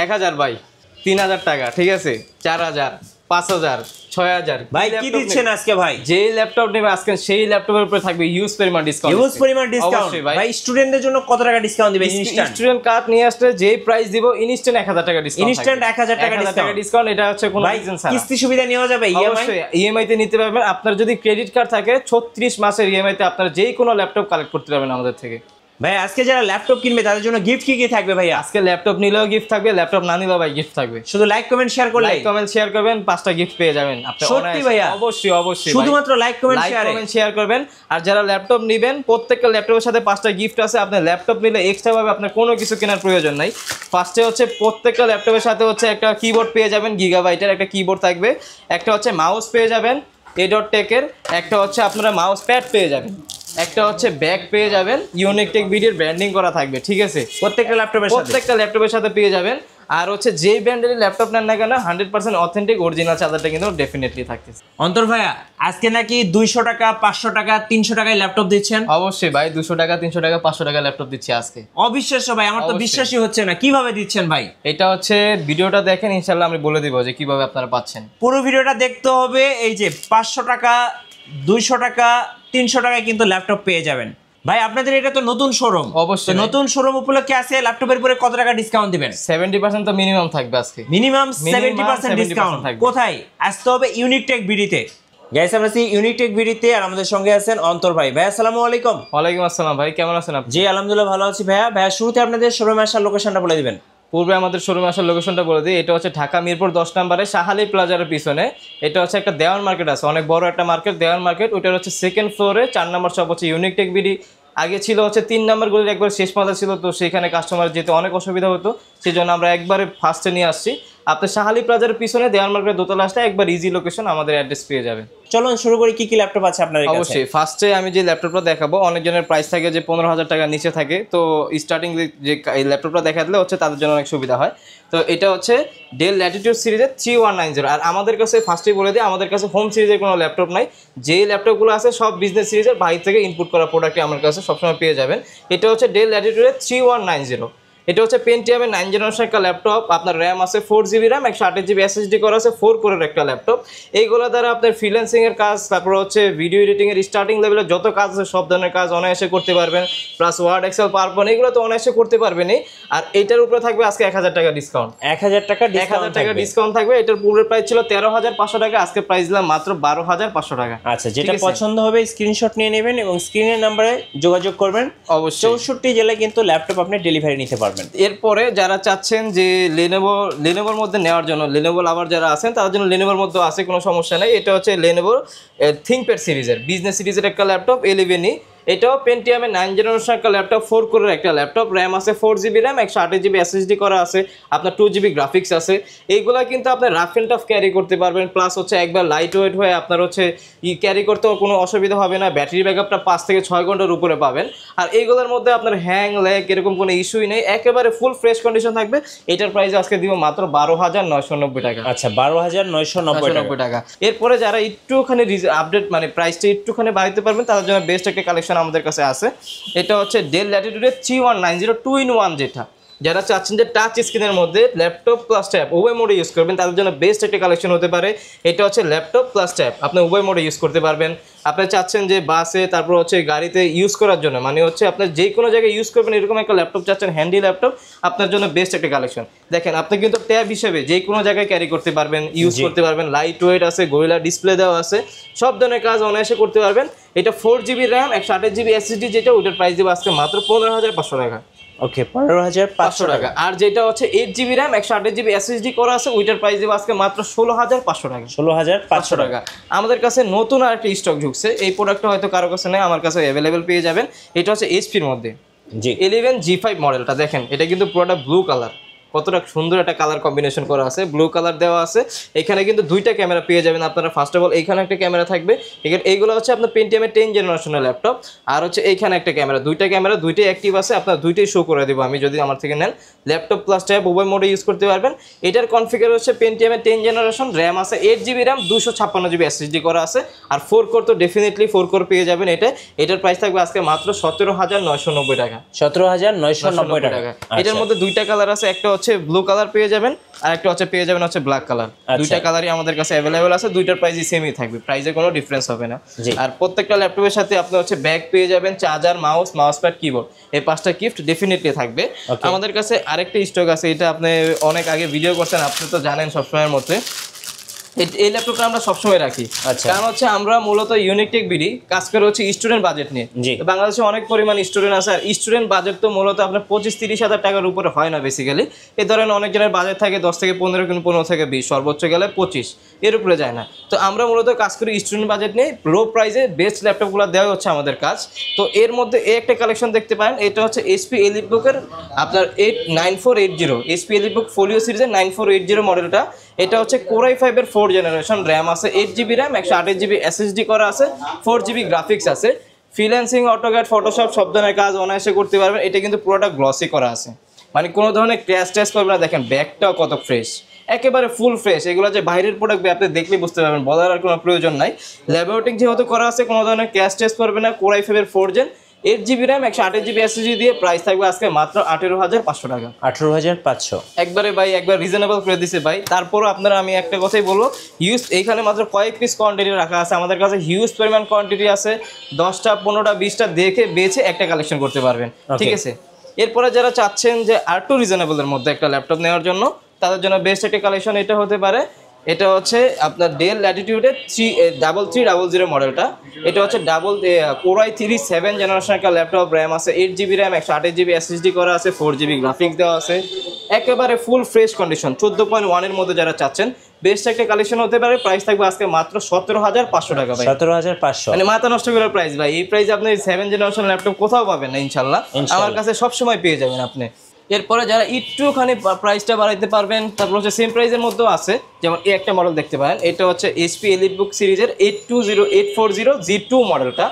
1000 ভাই, 3000 টাকা, ঠিক আছে, 4000, 5000, 6000। ভাই কি দিচ্ছেন আজকে ভাই? যে ল্যাপটপ নেবে আজকে সেই ল্যাপটপের উপরে থাকবে হিউজ পরিমাণ ডিসকাউন্ট। হিউজ পরিমাণ ডিসকাউন্ট ভাই। স্টুডেন্টদের জন্য কত টাকা ডিসকাউন্ট দিবেন? ইনস্ট্যান্ট স্টুডেন্ট কার্ড নিয়ে আসলে যে প্রাইস দিব ইনস্ট্যান্ট 1000 টাকা ডিসকাউন্ট। ইনস্ট্যান্ট 1000 টাকা ডিসকাউন্ট। এটা হচ্ছে কোনো রিজন ছাড়া। কিস্তি সুবিধা নেওয়া যাবে? ইএমআই তে নিতে পারবেন। আপনার যদি ক্রেডিট কার্ড থাকে 36 মাসের ইএমআই তে আপনারা যেই কোনো ল্যাপটপ কালেক্ট করতে পারবেন আমাদের থেকে। ভাই আজকে যারা ল্যাপটপ কিনবে তাদের জন্য গিফট কি থাকবে ভাই? আজকে ল্যাপটপ নিলেও গিফট থাকবে, ল্যাপটপ না নিলেও ভাই গিফট থাকবে। শুধু লাইক কমেন্ট শেয়ার করলে, লাইক কমেন্ট শেয়ার করবেন 5টা গিফট পেয়ে যাবেন আপনি। সত্যি ভাইয়া? অবশ্যই শুধুমাত্র লাইক কমেন্ট শেয়ার করবেন। আর যারা ল্যাপটপ নেবেন প্রত্যেকটা ল্যাপটপের সাথে 5টা গিফট আছে। আপনি ল্যাপটপ নিলে এক্সট্রা ভাবে আপনার কোনো কিছু কেনার প্রয়োজন নাই। ফার্স্টে হচ্ছে প্রত্যেকটা ল্যাপটপের সাথে হচ্ছে একটা কিবোর্ড পেয়ে যাবেন, গিগাবাইটের একটা কিবোর্ড থাকবে, একটা হচ্ছে মাউস পেয়ে যাবেন A.Tech-এর, একটা হচ্ছে আপনারা মাউস প্যাড পেয়ে যাবেন, একটা হচ্ছে ব্যাগ পেয়ে যাবেন, ইউনিক টেক ভিডিওর ব্র্যান্ডিং করা থাকবে, ঠিক আছে, প্রত্যেকটা ল্যাপটপের সাথে পেয়ে যাবেন। আর হচ্ছে যেই ব্র্যান্ডের ল্যাপটপ নেন না কেন 100% অথেন্টিক অরিজিনাল চার্জারটা কিন্তু ডেফিনেটলি থাকতেছে। অন্তর ভাইয়া আজকে নাকি 200 টাকা, 500 টাকা, 300 টাকায় ল্যাপটপ দিচ্ছেন? অবশ্যই ভাই, 200 টাকা, 300 টাকা, 500 টাকা ল্যাপটপ দিচ্ছি আজকে। অবিশ্বাস্য ভাই, আমার তো বিশ্বাসই হচ্ছে না। কিভাবে দিচ্ছেন ভাই? এটা হচ্ছে ভিডিওটা দেখেন, ইনশাআল্লাহ আমি বলে দিব যে কিভাবে আপনারা পাচ্ছেন। পুরো ভিডিওটা দেখতে হবে। এই যে 500 টাকা, 200 টাকা, 300 টাকায় কিন্তু ল্যাপটপ পেয়ে যাবেন। ভাই আপনাদের এটা তো নতুন শোরুম, অবশ্যই নতুন শোরুম উপলক্ষে আছে ল্যাপটপের উপরে কত টাকা ডিসকাউন্ট দিবেন? 70% তো মিনিমাম থাকবে আজকে। Minimum 70% discount. কোথায় আসতে হবে? Unique take বিডিতে। গাইস আমরা আছি ইউনিক টেক বিডিতে, আর আমাদের সঙ্গে আছেন অন্তর ভাই। ভাই আসসালামু আলাইকুম। ওয়ালাইকুম আসসালাম ভাই, কেমন আছেন আপনি? জি আলহামদুলিল্লাহ ভালো আছি ভাইয়া। ভাইয়া শুরুতে আপনাদের শোরুমে আসার লোকেশনটা বলে দিবেন। পূর্বে আমাদের শোরুমে আসার লোকেশনটা বলে দিই। এটা হচ্ছে ঢাকা মিরপুর 10 নম্বরে শাহালি প্লাজার পিছনে। এটা হচ্ছে একটা দেওয়ান মার্কেট আছে, অনেক বড় একটা মার্কেট, দেওয়ান মার্কেট। ওইটার হচ্ছে সেকেন্ড ফ্লোরে 4 নম্বর শপ হচ্ছে ইউনিক টেক বিডি। আগে ছিল হচ্ছে 3 নম্বর গলির একবার শেষ মাথা ছিল, তো সেখানে কাস্টমার যেতে অনেক অসুবিধা হতো, সেই জন্য আমরা একবারে ফার্স্টে নিয়ে আসছি। আপনি শাহালি প্লাজার পিছনে দেওয়ান মার্কেটের দোতলা আসলে একবার ইজি লোকেশন, আমাদের অ্যাড্রেস পেয়ে যাবেন। চলুন শুরু করি, কি কি ল্যাপটপ আছে আপনার কাছে? অবশ্যই ফার্স্টে আমি যে ল্যাপটপটা দেখাবো, অনেকজনের প্রাইস থাকে যে 15,000 টাকার নিচে থাকে, তো স্টার্টিং যে এই ল্যাপটপটা দেখা দিলে হচ্ছে তাদের জন্য অনেক সুবিধা হয়। তো এটা হচ্ছে ডেল ল্যাটিটিউড সিরিজের 3190। আর আমাদের কাছে ফার্স্টেই বলে দিই, আমাদের কাছে হোম সিরিজের কোনো ল্যাপটপ নাই। যেই ল্যাপটপগুলো আছে সব বিজনেস সিরিজের বাইরে থেকে ইনপুট করা প্রোডাক্টই আমার কাছে সবসময় পেয়ে যাবেন। এটা হচ্ছে ডেল ল্যাটিটিউডের 3190। এটা হচ্ছে পেন্টিয়ামের 9 জেনারেশন একটা ল্যাপটপ। আপনার র্যাম আছে 4GB র্যাম, 128GB SSD করা আছে, 4 কোরের একটা ল্যাপটপ। এইগুলো দ্বারা আপনার ফ্রিল্যান্সিংয়ের কাজ, তারপর হচ্ছে ভিডিও এডিটিংয়ের স্টার্টিং লেভেলের যত কাজ আছে সব ধরনের কাজ অনায়াসে করতে পারবেন। প্লাস ওয়ার্ড, এক্সেল, পাওয়ারপয়েন্ট এগুলো তো অনায়াসে করতে পারবেনই। আর এইটার উপরে থাকবে আজকে 1000 টাকা ডিসকাউন্ট। 1000 টাকা ডিসকাউন্ট থাকবে। এটার পূর্বের প্রাইস ছিল 13,500 টাকা, আজকে প্রাইস দিলাম মাত্র 12,500 টাকা। আচ্ছা, যেটা পছন্দ হবে স্ক্রিনশট নিয়ে নেবেন এবং স্ক্রিনের নাম্বারে যোগাযোগ করবেন। অবশ্যই 64 জেলায় কিন্তু ল্যাপটপ আপনি ডেলিভারি নিতে পারবেন। এরপরে যারা চাচ্ছেন যে লেনোভোর মধ্যে নেওয়ার জন্য, লেনোভো আবার যারা আছেন তাদের জন্য লেনোভোর মধ্যে আছে, কোনো সমস্যা নেই। এটা হচ্ছে লেনোভো থিংকপ্যাড সিরিজের বিজনেস সিরিজের একটা ল্যাপটপ 11E। এটাও পেন্টিয়ামের 9 জেনারেশন একটা ল্যাপটপ, 4 কোরের একটা ল্যাপটপ, র্যাম আছে 4GB র্যাম, 128GB SSD করা আছে, আপনার 2GB গ্রাফিক্স আছে। এইগুলা কিন্তু আপনার রাফ অ্যান্ড টাফ ক্যারি করতে পারবেন। প্লাস হচ্ছে একবার লাইট ওয়েট হয়ে আপনার হচ্ছে ক্যারি করতেও কোনো অসুবিধা হবে না। ব্যাটারি ব্যাকআপটা 5 থেকে 6 ঘন্টার উপরে পাবেন। আর এইগুলোর মধ্যে আপনার হ্যাং ল্যাগ এরকম কোনো ইস্যুই নেই, একেবারে ফুল ফ্রেশ কন্ডিশন থাকবে। এটার প্রাইস আজকে দিব মাত্র 12,990 টাকা। আচ্ছা, 12,990 টাকা। এরপরে যারা একটুখানি আপডেট মানে প্রাইসটা একটুখানি বাড়াতে পারবেন তাদের জন্য বেস্ট একটা কালেকশন আমাদের কাছে আছে। এটা হচ্ছে ডেল ল্যাটিটিউডের 3190 2-in-1। যেটা যারা চাচ্ছেন যে টাচ স্ক্রিনের মধ্যে ল্যাপটপ প্লাস ট্যাব উভয় মোডে ইউজ করবেন তাদের জন্য বেস্ট একটা কালেকশন হতে পারে। এটা হচ্ছে ল্যাপটপ প্লাস ট্যাব, আপনি উভয় মোডে ইউজ করতে পারবেন। আপনি চাচ্ছেন যে বাসে, তারপর হচ্ছে গাড়িতে ইউজ করার জন্য, মানে হচ্ছে আপনার যে কোনো জায়গায় ইউজ করবেন এরকম একটা ল্যাপটপ চাচ্ছেন, হ্যান্ডি ল্যাপটপ, আপনার জন্য বেস্ট একটা কালেকশন। দেখেন আপনি কিন্তু ট্যাব হিসেবে যে কোনো জায়গায় ক্যারি করতে পারবেন, ইউজ করতে পারবেন। লাইট ওয়েট আছে, গরিলা ডিসপ্লে দেওয়া আছে, সব ধরনের কাজ অনায়াসে করতে পারবেন। এটা 4GB র্যাম, 128GB SSD, যেটা ওইটার প্রাইস দেবো আজকে মাত্র 15,500 টাকা। ওকে, 15,500 টাকা। আর যেটা হচ্ছে 8GB র্যাম, 128GB SSD করা আছে, ওইটার প্রাইস দেবো আজকে মাত্র 16,500 টাকা। 16,500 টাকা। আমাদের কাছে নতুন আর একটা স্টক ঢুকছে, এই প্রোডাক্টটা হয়তো কারো কাছে নেই, আমার কাছে অ্যাভেলেবেল পেয়ে যাবেন। এটা হচ্ছে এইচপির মধ্যে 11 G5 মডেলটা। দেখেন এটা কিন্তু পুরোটা ব্লু কালার, কতটা সুন্দর একটা কালার কম্বিনেশন করা আছে, ব্লু কালার দেওয়া আছে। এখানে কিন্তু দুইটা ক্যামেরা পেয়ে যাবেন আপনারা। ফার্স্ট অফ অল এইখানে একটা ক্যামেরা থাকবে, এখানে এইগুলো হচ্ছে আপনার পেন্টিয়ামের 10 জেনারেশনের ল্যাপটপ। আর হচ্ছে এইখানে একটা ক্যামেরা, দুইটাই অ্যাক্টিভ আছে, আপনার দুইটাই শো করে দেবো আমি যদি আমার থেকে নেন। ল্যাপটপ প্লাস ট্যাব উভয় মোডে ইউজ করতে পারবেন। এটার কনফিগার হচ্ছে পেন্টিয়ামের 10 জেনারেশন, র্যাম আছে 8GB র্যাম, 256GB SSD করা আছে। আর 4 কোর তো ডেফিনেটলি 4 কোর পেয়ে যাবেন। এটার প্রাইস থাকবে আজকে মাত্র 17,990 টাকা। 17,990 টাকা। এটার মধ্যে দুইটা কালার আছে, একটা হচ্ছে হচ্ছে ব্লু কালার পেয়ে যাবেন, আর একটা হচ্ছে পেয়ে যাবেন হচ্ছে ব্ল্যাক কালার। দুইটা কালারই আমাদের কাছে অ্যাভেলেবেল আছে, দুইটার প্রাইসই সেমই থাকবে, প্রাইসে কোনো ডিফারেন্স হবে না। আর প্রত্যেকটা ল্যাপটপের সাথে আপনি হচ্ছে ব্যাগ পেয়ে যাবেন, চার্জার, মাউস প্যাড, কিবোর্ড, এই 5টা গিফট ডেফিনেটলি থাকবে। আমাদের কাছে আরেকটা স্টক আছে, এটা আপনি অনেক আগে ভিডিও করছেন, আপনি তো জানেন সবসময়ের মধ্যে এই ল্যাপটপটা আমরা সবসময় রাখি, কারণ হচ্ছে আমরা মূলত ইউনিক টেক বিডি কাজ করে হচ্ছে স্টুডেন্ট বাজেট নিয়ে। বাংলাদেশে অনেক পরিমাণ স্টুডেন্ট আছে, আর স্টুডেন্ট বাজেট তো মূলত আপনার 25-30 হাজার টাকার উপরে হয় না বেসিক্যালি। এই ধরেন অনেকজনের বাজেট থাকে 10 থেকে 15, কিন্তু 15 থেকে 20, সর্বোচ্চ গেলে 25, এর উপরে যায় না। তো আমরা মূলত কাজ করি স্টুডেন্ট বাজেট নিয়ে, লো প্রাইসে বেস্ট ল্যাপটপগুলো দেওয়া হচ্ছে আমাদের কাজ। তো এর মধ্যে এই একটা কালেকশন দেখতে পারেন, এটা হচ্ছে এইচপি এলিটবুকের আপনার 9480, এইচপি এলিটবুক ফোলিও সিরিজের 9480 মডেলটা। এটা হচ্ছে Core i5-এর 4th জেনারেশন, র্যাম আছে 8GB র্যাম, 128GB SSD করা আছে, 4GB গ্রাফিক্স আছে, ফ্রিল্যান্সিং, অটোক্যাড, ফটোশপ সব ধরনের কাজ অনায়াসে করতে পারবেন। এটা কিন্তু পুরোটা গ্লসি করা আছে, মানে কোনো ধরনের ক্র্যাশ ট্যাশ করবে না। দেখেন ব্যাগটাও কত ফ্রেশ, একেবারে ফুল ফ্রেশ। এগুলো যে বাইরের প্রোডাক্ট আপনি দেখলে বুঝতে পারবেন, বলার আর কোনো প্রয়োজন নাই। ল্যাবরেটরি যেহেতু করা আছে, কোনো ধরনের ক্র্যাশ ট্যাশ করবে না। Core i5-এর 4th gen, 8GB RAM, 128GB SSD দিয়ে প্রাইস থাকবে আজকে মাত্র 18,500 টাকা। 18,500 একবারে ভাই, একবার রিজনেবল করে দিছে ভাই। তারপরও আপনারা, আমি একটা কথাই বলবো, হিউজ এইখানে মাত্র কয়েক পিস কোয়ান্টিটি রাখা আছে, আমাদের কাছে হিউজ পরিমাণ কোয়ান্টিটি আছে। 10টা 15টা 20টা দেখে বেছে একটা কালেকশন করতে পারবেন, ঠিক আছে। এরপরে যারা চাচ্ছেন যে আর একটু রিজনেবলের মধ্যে একটা ল্যাপটপ নেওয়ার জন্য, তাদের জন্য বেস্ট একটা কালেকশন এটা হতে পারে। এটা হচ্ছে আপনার ডেল ল্যাটিটিউডের 3300 মডেলটা। এটা হচ্ছে Core i3 7th জেনারেশন একটা ল্যাপটপ, র্যাম আছে 8GB র্যাম, 128GB SSD করা আছে, 4GB গ্রাফিক্স দেওয়া আছে, একেবারে ফুল ফ্রেশ কন্ডিশন। 14.1 এর মধ্যে যারা চাচ্ছেন বেস্ট একটা কালেকশন হতে পারে। প্রাইস থাকবে আজকে মাত্র 17,500 টাকা ভাই। 17,500 মানে মাথা নষ্ট করার প্রাইস ভাই। এই প্রাইস আপনি 7th জেনারেশন ল্যাপটপ কোথাও পাবেন না ইনশাল্লাহ, আমার কাছে সবসময় পেয়ে যাবেন আপনি। এরপরে যারা একটুখানি প্রাইসটা বাড়াইতে পারবেন, তারপর হচ্ছে সেম প্রাইসের মধ্যেও আছে, যেমন এই একটা মডেল দেখতে পারেন, এটা হচ্ছে এইচপি এলিটবুক সিরিজের 840G2 মডেলটা।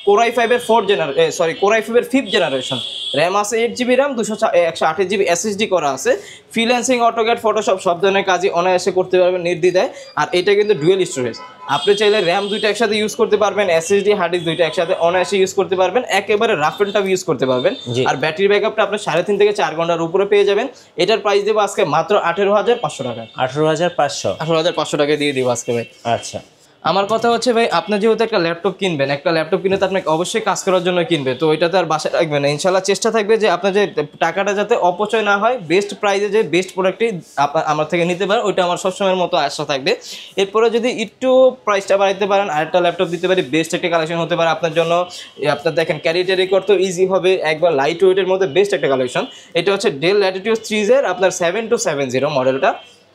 Core i5-এর 5th জেনারেশন, র্যাম আছে 8GB র্যাম, 128GB SSD করা আছে, ফ্রিল্যান্সিং, অটোক্যাড, ফটোশপ সব ধরনের কাজই অনায়াসে করতে পারবেন নির্দ্বিধায়। আর এটা কিন্তু ডুয়েল স্টোরেজ, আপনি চাইলে র্যাম দুইটা একসাথে ইউজ করতে পারবেন, SSD হার্ড ডিস্ক দুইটা একসাথে অনায়াসে ইউজ করতে পারবেন, একেবারে রাফ এন্ড টাফ ইউজ করতে পারবেন। আর ব্যাটারি ব্যাকআপটা আপনি 3.5 থেকে 4 ঘন্টার উপরে পেয়ে যাবেন। এটার প্রাইস দেবো আজকে মাত্র 18,500 টাকা। 18,500 টাকা দিয়ে দেবো আজকে ভাই। আচ্ছা, আমার কথা হচ্ছে ভাই, আপনি যেহেতু একটা ল্যাপটপ কিনবেন, একটা ল্যাপটপ কিনে তো আপনাকে অবশ্যই কাজ করার জন্য কিনবে, তো ওইটা তো আর বাসায় রাখবেন না। ইনশাল্লাহ চেষ্টা থাকবে যে আপনার যে টাকাটা যাতে অপচয় না হয়, বেস্ট প্রাইসে যে বেস্ট প্রোডাক্টটি আমার থেকে নিতে পারেন, ওইটা আমার সবসময়ের মতো আশা থাকবে। এরপরে যদি একটু প্রাইসটা বাড়াইতে পারেন, আরেকটা ল্যাপটপ দিতে পারি, বেস্ট একটা কালেকশন হতে পারে আপনার জন্য। আপনার দেখেন ক্যারি ট্যারি করতে ইজি হবে, একবার লাইট ওয়েটের মধ্যে বেস্ট একটা কালেকশন। এটা হচ্ছে ডেল ল্যাটিটিউড সিরিজের আপনার 7270 মডেলটা।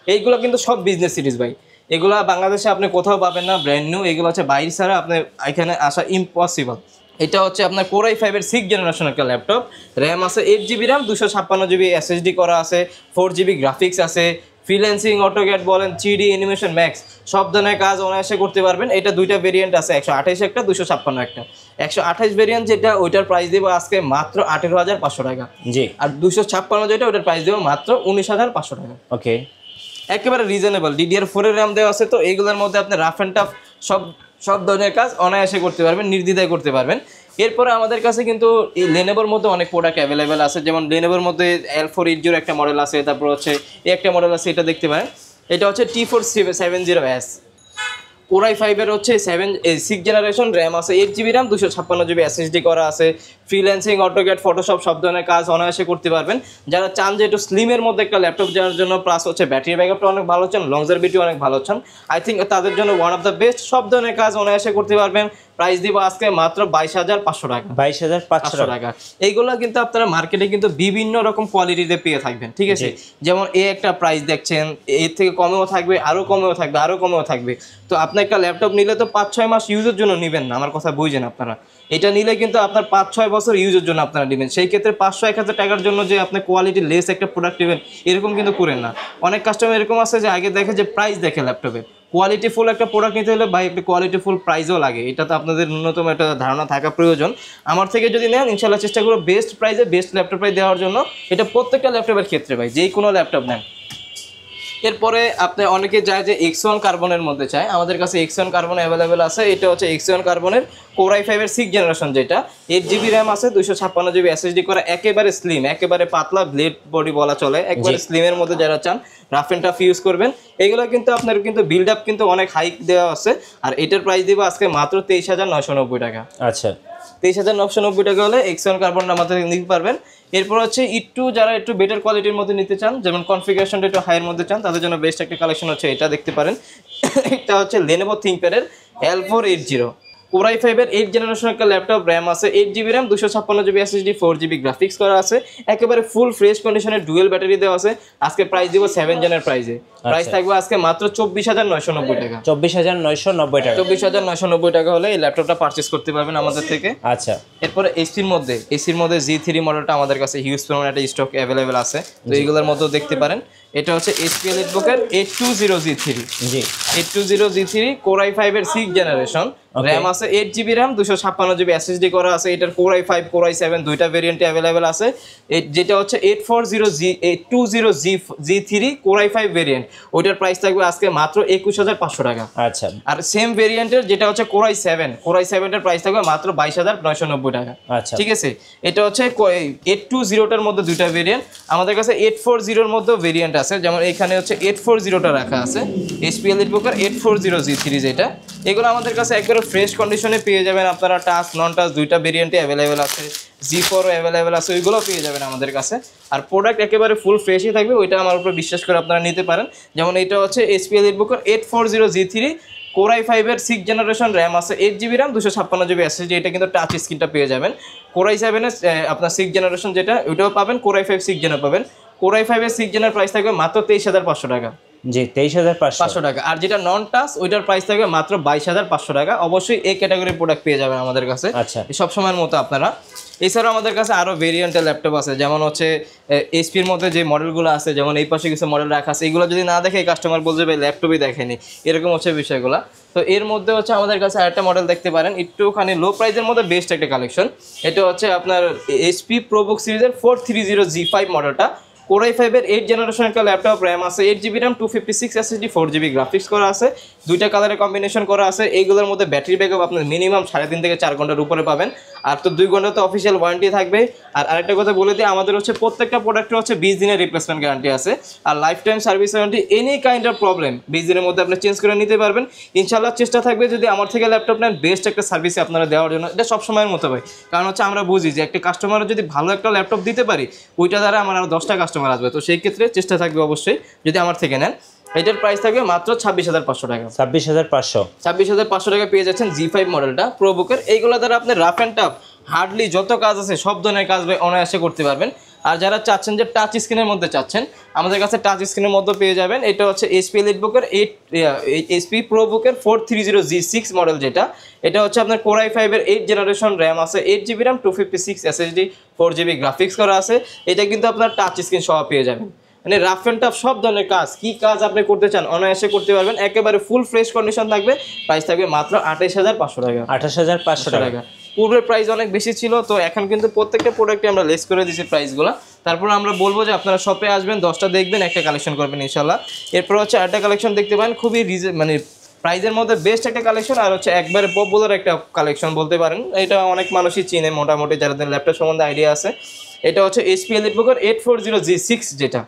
এইগুলো কিন্তু সব বিজনেস সিরিজ ভাই, এগুলা বাংলাদেশে আপনি কোথাও পাবেন না, ব্র্যান্ড নিউ। এগুলো হচ্ছে বাইরে ছাড়া আপনার এখানে আসা ইম্পসিবল। এটা হচ্ছে আপনার Core i5-এর 6th জেনারেশন একটা ল্যাপটপ, র্যাম আছে 8GB র্যাম, 256GB SSD করা আছে, 4GB গ্রাফিক্স আছে, ফ্রিল্যান্সিং, অটোক্যাড বলেন, 3D অ্যানিমেশন, ম্যাক্স সব ধরনের কাজ অনায়াসে করতে পারবেন। এটা দুইটা ভেরিয়েন্ট আছে, 128 একটা, 256 একটা। 128 ভেরিয়েন্ট যেটা, ওইটার প্রাইস দেবো আজকে মাত্র 18,500 টাকা। জি। আর 256 যেটা, ওইটার প্রাইস দেবো মাত্র 19,500 টাকা। ওকে, একেবারে রিজনেবল। DDR4-এর র্যাম দেওয়া আছে, তো এইগুলোর মধ্যে আপনি রাফ অ্যান্ড টাফ সব ধরনের কাজ অনায়াসে করতে পারবেন, নির্দ্বিধায় করতে পারবেন। এরপরে আমাদের কাছে কিন্তু এই লেনোভোর মধ্যে অনেক প্রোডাক্ট অ্যাভেলেবেল আছে, যেমন লেনোভোর মধ্যে L480 একটা মডেল আছে, তারপর হচ্ছে এই একটা মডেল আছে, এটা দেখতে পারেন। এটা হচ্ছে T470S। Core i5-এর হচ্ছে 6th জেনারেশন, র্যাম আছে 8GB র্যাম, 256GB SSD করা আছে, ফ্রিল্যান্সিং, অটোক্যাড, ফটোশপ সব ধরনের কাজ অনায়াসে করতে পারবেন। যারা চান যে একটু স্লিমের মধ্যে একটা ল্যাপটপ যাওয়ার জন্য, প্লাস হচ্ছে ব্যাটারি ব্যাকআপটা অনেক ভালো চান, লংজারভিটি অনেক ভালো চান, আই থিঙ্ক তাদের জন্য ওয়ান অফ দ্য বেস্ট। সব ধরনের কাজ অনায়াসে করতে পারবেন। প্রাইস দিব আজকে মাত্র 22,500 টাকা। 22,500 টাকা। এইগুলো কিন্তু আপনারা মার্কেটে কিন্তু বিভিন্ন রকম কোয়ালিটিতে পেয়ে থাকবেন, ঠিক আছে। যেমন এই একটা প্রাইস দেখছেন, এর থেকে কমেও থাকবে, আরও কমেও থাকবে, আরও কমেও থাকবে। তো আপনি একটা ল্যাপটপ নিলে তো 5-6 মাস ইউজের জন্য নেবেন না, আমার কথা বুঝেন আপনারা। এটা নিলে কিন্তু আপনার 5-6 বছর ইউজের জন্য আপনারা নেবেন। সেই ক্ষেত্রে 500-1000 টাকার জন্য যে আপনি কোয়ালিটি লেস একটা প্রোডাক্ট নেবেন, এরকম কিন্তু করেন না। অনেক কাস্টমার এরকম আছে যে আগে দেখে যে প্রাইস দেখে ল্যাপটপের, কোয়ালিটিফুল একটা প্রোডাক্ট নিতে হলে ভাই একটা কোয়ালিটিফুল প্রাইসও লাগে। এটা তো আপনাদের ন্যূনতম একটা ধারণা থাকা প্রয়োজন। আমার থেকে যদি নেন, ইনশাল্লাহ চেষ্টা করবো বেস্ট প্রাইসে বেস্ট ল্যাপটপ দেওয়ার জন্য। এটা প্রত্যেকটা ল্যাপটপের ক্ষেত্রে ভাই, যেই কোনো ল্যাপটপ নেন। এরপরে আপনি অনেকে যায় যে X1 কার্বনের মধ্যে চায়, আমাদের কাছে X1 কার্বন অ্যাভেলেবেল আছে। এটা হচ্ছে X1 কার্বনের Core i5 এর 6 জেনারেশন, যেটা 8GB র্যাম আছে, 256GB SSD করা, একেবারে স্লিম, একেবারে পাতলা ব্লেড বডি বলা চলে, একবারে স্লিমের মধ্যে যারা চান রাফ এন্ড টাফ ইউজ করবেন, এগুলো কিন্তু আপনার কিন্তু বিল্ড আপ কিন্তু অনেক হাইক দেওয়া আছে। আর এটার প্রাইস দিব আজকে মাত্র 23,990 টাকা। আচ্ছা, 23,990 টাকা হলে X1 কার্বন আমাদের নিতে পারবেন। এরপর হচ্ছে যারা একটু বেটার কোয়ালিটির মধ্যে নিতে চান, যেমন কনফিগারেশনটা একটু হাইয়ের মধ্যে চান, তাদের জন্য বেস্ট একটা কালেকশন হচ্ছে এটা, দেখতে পারেন। এটা হচ্ছে Lenovo ThinkPad এর L480 Core i5 এর 8 জেনারেশন একটা ল্যাপটপ, র্যাম আছে 8GB RAM, 256GB SSD, 4GB graphics করা আছে, একেবারে ফুল ফ্রেশ কন্ডিশনের ডুয়েল ব্যাটারি দেওয়া আছে। আজকে প্রাইস দিব 7 জেনের প্রাইসে, প্রাইস থাকবে আজকে মাত্র 24,990 টাকা। 24,990 টাকা, 24,990 টাকা হলে এই ল্যাপটপটা পারচেজ করতে পারবেন আমাদের থেকে। আচ্ছা, এরপরে এসির মধ্যে G3 মডেলটা আমাদের কাছে হিউজ পরিমাণে একটা স্টক অ্যাভেলেবেল আছে, তো এইগুলোর মধ্যেও দেখতে পারেন। এটা হচ্ছে HP EliteBook এর 820G3, জি 820G3 Core i5 এর 6 জেনারেশন, র্যাম আছে 8GB র্যাম, 256GB SSD করা আছে। এটার Core i5 Core i7 দুইটা ভেরিয়েন্টে অ্যাভেলেবেল আছে। যেটা হচ্ছে 840G3 Core i5 ভেরিয়েন্ট, ওইটার প্রাইস থাকবে আজকে মাত্র 21,500 টাকা। আচ্ছা, আর সেম ভেরিয়েন্টের যেটা হচ্ছে Core i7 এর প্রাইস থাকবে মাত্র 22,990 টাকা। আচ্ছা, ঠিক আছে, এটা হচ্ছে 820টার মধ্যে দুইটা ভেরিয়েন্ট, আমাদের কাছে 840 এর মধ্যে ভেরিয়েন্ট আছে, যেমন এখানে হচ্ছে 840টা রাখা আছে, HP EliteBook এর 840G3 যেটা, এগুলো আমাদের কাছে একবারে ফ্রেশ কন্ডিশনে পেয়ে যাবেন আপনারা। টাচ নন টাচ দুইটা ভেরিয়েন্টে অ্যাভেলেবেল আছে, G4 অ্যাভেলেবেল আছে, ওইগুলো পেয়ে যাবেন আমাদের কাছে। আর প্রোডাক্ট একেবারে ফুল ফ্রেশই থাকবে, ওইটা আমার উপর বিশ্বাস করে আপনারা নিতে পারেন। যেমন এটা হচ্ছে HP EliteBook এর 840G3 Core i5 এর 6 জেনারেশন, র্যাম আছে 8GB র্যাম, 256GB SSD, এটা কিন্তু টাচ স্ক্রিনটা পেয়ে যাবেন। Core i7 এর আপনার 6 জেনারেশন যেটা, ওইটাও পাবেন, Core i5 6 জেনার পাবেন। Core i5 এর 6 জেনার প্রাইস থাকবে মাত্র 23,500 টাকা, জি 23,500 টাকা। আর যেটা নন টাচ ওইটার প্রাইস থাকবে মাত্র 22,500 টাকা। অবশ্যই এই ক্যাটাগরির প্রোডাক্ট পেয়ে যাবেন আমাদের কাছে, আচ্ছা, সব সময়ের মতো আপনারা। এছাড়াও আমাদের কাছে আরও ভেরিয়েন্টের ল্যাপটপ আছে, যেমন হচ্ছে এইচপির মধ্যে যে মডেলগুলো আছে, যেমন এই পাশে কিছু মডেল রাখা আছে, এগুলো যদি না দেখে কাস্টমার বলছে ভাই ল্যাপটপই দেখেনি, এরকম হচ্ছে বিষয়গুলো। তো এর মধ্যে হচ্ছে আমাদের কাছে আরেকটা মডেল দেখতে পারেন, একটুখানি লো প্রাইসের মধ্যে বেস্ট একটা কালেকশন। এটা হচ্ছে আপনার HP ProBook সিরিজের 430G5 মডেলটা, Core i5 এর 8 জেনারেশন একটা ল্যাপটপ, র্যাম আছে 8GB RAM, 256 SSD, 4GB graphics করা আছে, দুইটা কালারে কম্বিনেশন করা আছে। এইগুলোর মধ্যে ব্যাটারি ব্যাকআপ আপনার মিনিমাম 3.5 থেকে 4 ঘন্টার উপরে পাবেন, আর তো 2 ঘন্টা তো অফিসিয়াল ওয়ারেন্টি থাকবে। আর আরেকটা কথা বলে দিই, আমাদের হচ্ছে প্রত্যেকটা প্রোডাক্টের হচ্ছে 20 দিনের রিপ্লেসমেন্ট গ্যারান্টি আছে, আর lifetime service warranty. Any kind of problem 20 দিনের মধ্যে আপনি চেঞ্জ করে নিতে পারবেন ইনশাআল্লাহ। চেষ্টা থাকবে যদি আমার থেকে ল্যাপটপ নেন বেস্ট একটা সার্ভিস আপনারা দেওয়ার জন্য, এটা সব সময়ের মতো ভাই। কারণ হচ্ছে আমরা বুঝি যে একটা কাস্টমার যদি ভালো একটা ল্যাপটপ দিতে পারি, ওইটা দ্বারা আমার আরও 10টা কাস্টমার আসবে, তো সেই ক্ষেত্রে চেষ্টা থাকবে অবশ্যই যদি আমার থেকে নেন। এটার প্রাইস থাকবে মাত্র 26,500 টাকা, 26,500 টাকা পেয়ে যাচ্ছেন G5 মডেলটা প্রোবুকের। এইগুলো দ্বারা আপনি রাফ অ্যান্ড টাফ হার্ডলি যত কাজ আছে সব ধরনের কাজ অনায়াসে করতে পারবেন। আর যারা চাচ্ছেন যে টাচ স্ক্রিনের মধ্যে চাচ্ছেন, আমাদের কাছে টাচ স্ক্রিনের মধ্যে পেয়ে যাবেন। এটা হচ্ছে HP EliteBook এর HP ProBook এর 430G6 মডেল, যেটা এটা হচ্ছে আপনার Core i5 এর 8 জেনারেশন, র্যাম আছে 8GB RAM, 256 SSD, 4GB graphics করা আছে। এটা কিন্তু আপনার টাচ স্ক্রিন সহ পেয়ে যাবেন, মানে রাফ অ্যান্ড টাফ সব ধরনের কাজ, কি কাজ আপনি করতে চান অনায়াসে করতে পারবেন, একেবারে ফুল ফ্রেশ কন্ডিশন থাকবে। প্রাইস থাকবে মাত্র 28,500 টাকা, 28,500 টাকা। পূর্বের প্রাইস অনেক বেশি ছিল, তো এখন কিন্তু প্রত্যেকটা প্রোডাক্টে আমরা লেস করে দিয়েছি প্রাইসগুলো। তারপর আমরা বলবো যে আপনারা শপে আসবেন, 10টা দেখবেন, একটা কালেকশন করবেন ইনশাল্লাহ। এরপর হচ্ছে আরেকটা কালেকশন দেখতে পারেন, খুবই মানে প্রাইজের মধ্যে বেস্ট একটা কালেকশন, আর হচ্ছে একবারে পপুলার একটা কালেকশন বলতে পারেন। এটা অনেক মানুষই চিনে মোটামুটি, যাদের ল্যাপটপ সম্বন্ধে আইডিয়া আছে। এটা হচ্ছে HP EliteBook এর 840G6, যেটা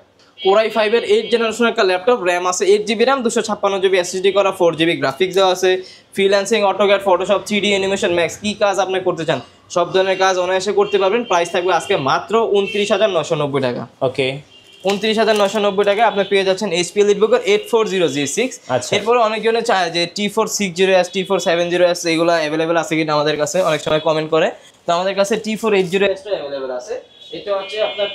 Core i5 এর 8 জেনারেশন একটা ল্যাপটপ, র্যাম আছে 8GB র্যাম, 256GB SSD করা, 4GB গ্রাফিক্স দেওয়া আছে, freelancing, AutoCAD, Photoshop, 3D animation, max, কি কাজ আপনি করতে চান সব ধরনের কাজ অনায়াসে করতে পারবেন। প্রাইস থাকবে আজকে মাত্র 29,990 টাকা, ওকে 29,990 টাকা আপনি পেয়ে যাচ্ছেন HP EliteBook এর 840G6। এরপরে অনেকজনে চায় যে T460S, T470S এগুলো অ্যাভেলেবেল আছে কিনা আমাদের কাছে, অনেক সময় কমেন্ট করে। তো আমাদের কাছে T480S টা অ্যাভেলেবেল আছে। এটা হচ্ছে আপনার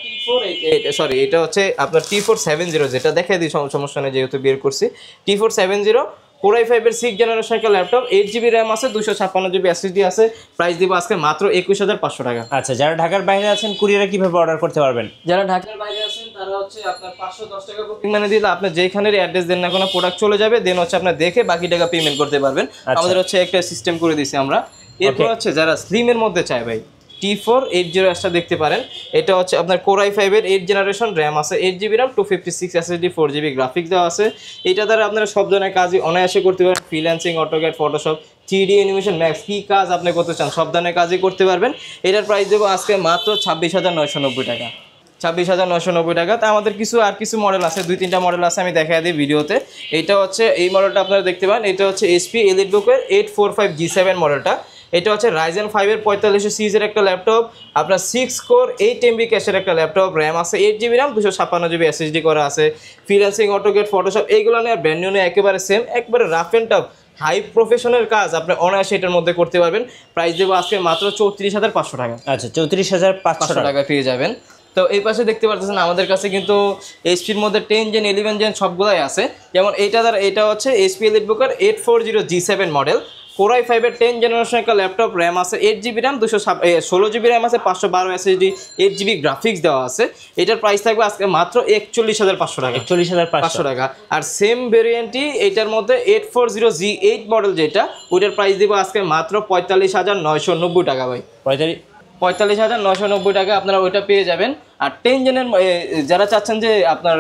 এটা হচ্ছে আপনার T470, যেটা দেখাই দিই, সমস্যা নেই যেহেতু বের করছি। T470 Core i5 এর 6 জেনারেশন একটা ল্যাপটপ, 8GB র্যাম আছে, 256GB SSD আছে। প্রাইস দিব আজকে মাত্র 21,500 টাকা। আচ্ছা, যারা ঢাকার বাইরে আছেন কুরিয়ারে কিভাবে অর্ডার করতে পারবেন? যারা ঢাকার বাইরে আছেন তারা হচ্ছে আপনার 510 টাকা বুকিং মানে দিলে আপনি যেখানের অ্যাড্রেস দেন না কোনো প্রোডাক্ট চলে যাবে, দেন হচ্ছে আপনি দেখে বাকি টাকা পেমেন্ট করতে পারবেন। আমাদের হচ্ছে একটা সিস্টেম করে দিয়েছি আমরা। এরপর হচ্ছে যারা স্লিমের মধ্যে চায় ভাই, T4 80H দেখতে পারেন। এটা হচ্ছে আপনার Core i5 এর 8 জেনারেশন, র্যাম আছে 8GB RAM, 256 SSD, 4GB graphics দেওয়া আছে। এটা দ্বারা আপনারা সব ধরনের কাজই অনায়াসে করতে পারেন। Freelancing, AutoCAD, Photoshop, 3D animation, max কি কাজ আপনি করতে চান সব ধরনের কাজই করতে পারবেন। এটার প্রাইস দেবো আজকে মাত্র 26,990 টাকা। 26,990 টাকা। তা আমাদের কিছু মডেল আছে, 2-3টা মডেল আছে, আমি দেখাই দিই ভিডিওতে। এটা হচ্ছে এই মডেলটা আপনারা দেখতে পান, এটা হচ্ছে HP EliteBook-এর 845 G7 মডেলটা। এটা হচ্ছে Ryzen 5 এর 4500 সিরিজের একটা ল্যাপটপ, আপনার 6 কোর 8 MB ক্যাশের একটা ল্যাপটপ, র্যাম আছে 8GB RAM, 256GB SSD করা আছে। ফ্রিল্যান্সিং, অটোক্যাড, ফটোশপ এইগুলো নিয়ে ব্র্যান্ড নিউ নিয়ে একেবারে সেম, একবারে rough and tough high professional কাজ আপনি অনায়াসে এটার মধ্যে করতে পারবেন। প্রাইস দেবো আজকে মাত্র 34,500 টাকা। আচ্ছা, 34,500 টাকা পেয়ে যাবেন। তো এই পাশে দেখতে পাচ্ছেন আমাদের কাছে কিন্তু এইচপির মধ্যে 10 জেন 11 জেন সবগুলাই আছে। যেমন এটা হচ্ছে HP EliteBook-এর 840 G7 model, Core i5 এর 10 জেনারেশন একটা ল্যাপটপ, র্যাম আছে 8GB RAM, 16GB RAM আছে, 512 SSD, 8GB গ্রাফিক্স দেওয়া আছে। এটার প্রাইস থাকবে আজকে মাত্র 41,500 টাকা। 41,500 টাকা। আর সেম ভেরিয়েন্টই এটার মধ্যে 840 G8 মডেল যেটা, ওইটার প্রাইস দিব আজকে মাত্র 45,990 টাকা ভাই। 45,990 টাকা আপনারা ওইটা পেয়ে যাবেন। আর 10 জেনের যারা চাচ্ছেন যে আপনার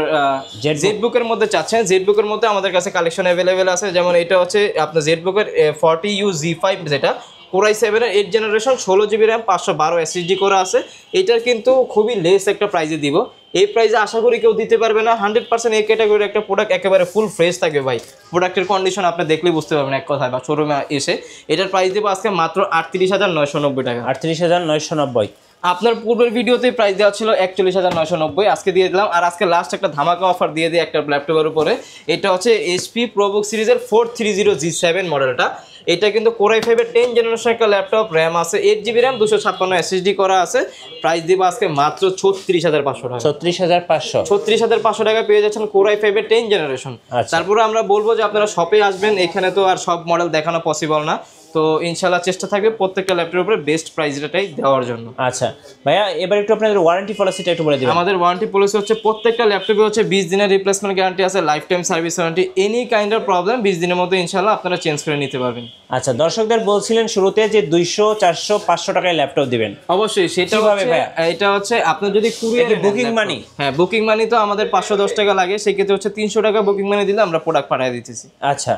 জেডবুকের মধ্যে চাচ্ছেন, জেডবুকের মধ্যে আমাদের কাছে কালেকশন অ্যাভেলেবেল আছে। যেমন এটা হচ্ছে আপনার জেডবুকের 40U Z5 যেটা, Core i7 এর 8 জেনারেশন, 16GB RAM, 512 SSD করা আছে। এটার কিন্তু খুবই লেস একটা প্রাইজে দিব। এই প্রাইসে আশা করি কেউ দিতে পারবে না। 100% এই ক্যাটাগরির একটা প্রোডাক্ট একেবারে ফুল ফ্রেশ থাকবে ভাই। প্রোডাক্টের কন্ডিশন আপনি দেখলেই বুঝতে পারবেন এক কথায়, বা শোরুমে এসে। এটার প্রাইস দেবো আজকে মাত্র 38,990 টাকা। 38,990। আপনার পূর্বের ভিডিওতে প্রাইস দেওয়া ছিল 41,990, আজকে দিয়ে দিলাম। আর আজকে লাস্ট একটা ধামাকা অফার দিয়ে দিই একটা ল্যাপটপের উপরে। এটা হচ্ছে HP ProBook সিরিজের 430 G7 মডেলটা। এটা কিন্তু Core i5 এর 10 জেনারেশন একটা ল্যাপটপ, র্যাম আছে 8GB RAM, 256 SSD করা আছে। প্রাইস দিব আজকে মাত্র 36,500 টাকা। 36,500। 36,500 টাকা পেয়ে যাচ্ছেন Core i5 এর 10 জেনারেশন। তারপরে আমরা বলবো যে আপনারা শপে আসবেন, এখানে তো আর সব মডেল দেখানো পসিবল না। তো ইনশাআল্লাহ চেষ্টা থাকবে প্রত্যেকটা ল্যাপটপের উপরে বেস্ট প্রাইসটাই দেওয়ার জন্য। আচ্ছা ভাইয়া, এবার একটু আপনাদের ওয়ারেন্টি পলিসিটা একটু বলে দিবেন। আমাদের ওয়ারেন্টি পলিসি হচ্ছে প্রত্যেকটা ল্যাপটপে হচ্ছে 20 দিনের রিপ্লেসমেন্ট গ্যারান্টি আছে, life time service warranty. Any kind of problem 20 দিনের মধ্যে ইনশাআল্লাহ আপনারা চেঞ্জ করে নিতে পারবেন। আচ্ছা, দর্শকদের বলছিলেন শুরুতে যে 200, 400, 500 টাকায় ল্যাপটপ দিবেন। অবশ্যই সেটা হবে ভাইয়া। এটা হচ্ছে আপনার যদি কুরিয়ার বুকিং মানি, হ্যাঁ বুকিং মানি তো আমাদের 510 টাকা লাগে, সেক্ষেত্রে হচ্ছে 300 টাকা বুকিং মানি দিলে আমরা প্রোডাক্ট পাঠিয়ে দিতেছি। আচ্ছা,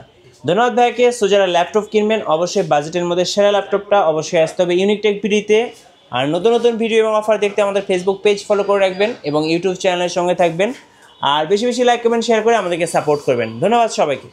ধন্যবাদ ভাইকে। সো যারা ল্যাপটপ কিনবেন অবশ্যই বাজেটের মধ্যে সেরা ল্যাপটপটা অবশ্যই আসতে হবে ইউনিক টেক ভিডিওতে। আর নতুন নতুন ভিডিও এবং অফার দেখতে আমাদের ফেসবুক পেজ ফলো করে রাখবেন এবং ইউটিউব চ্যানেলের সঙ্গে থাকবেন। আর বেশি বেশি লাইক কমেন্ট শেয়ার করে আমাদেরকে সাপোর্ট করবেন। ধন্যবাদ সবাইকে।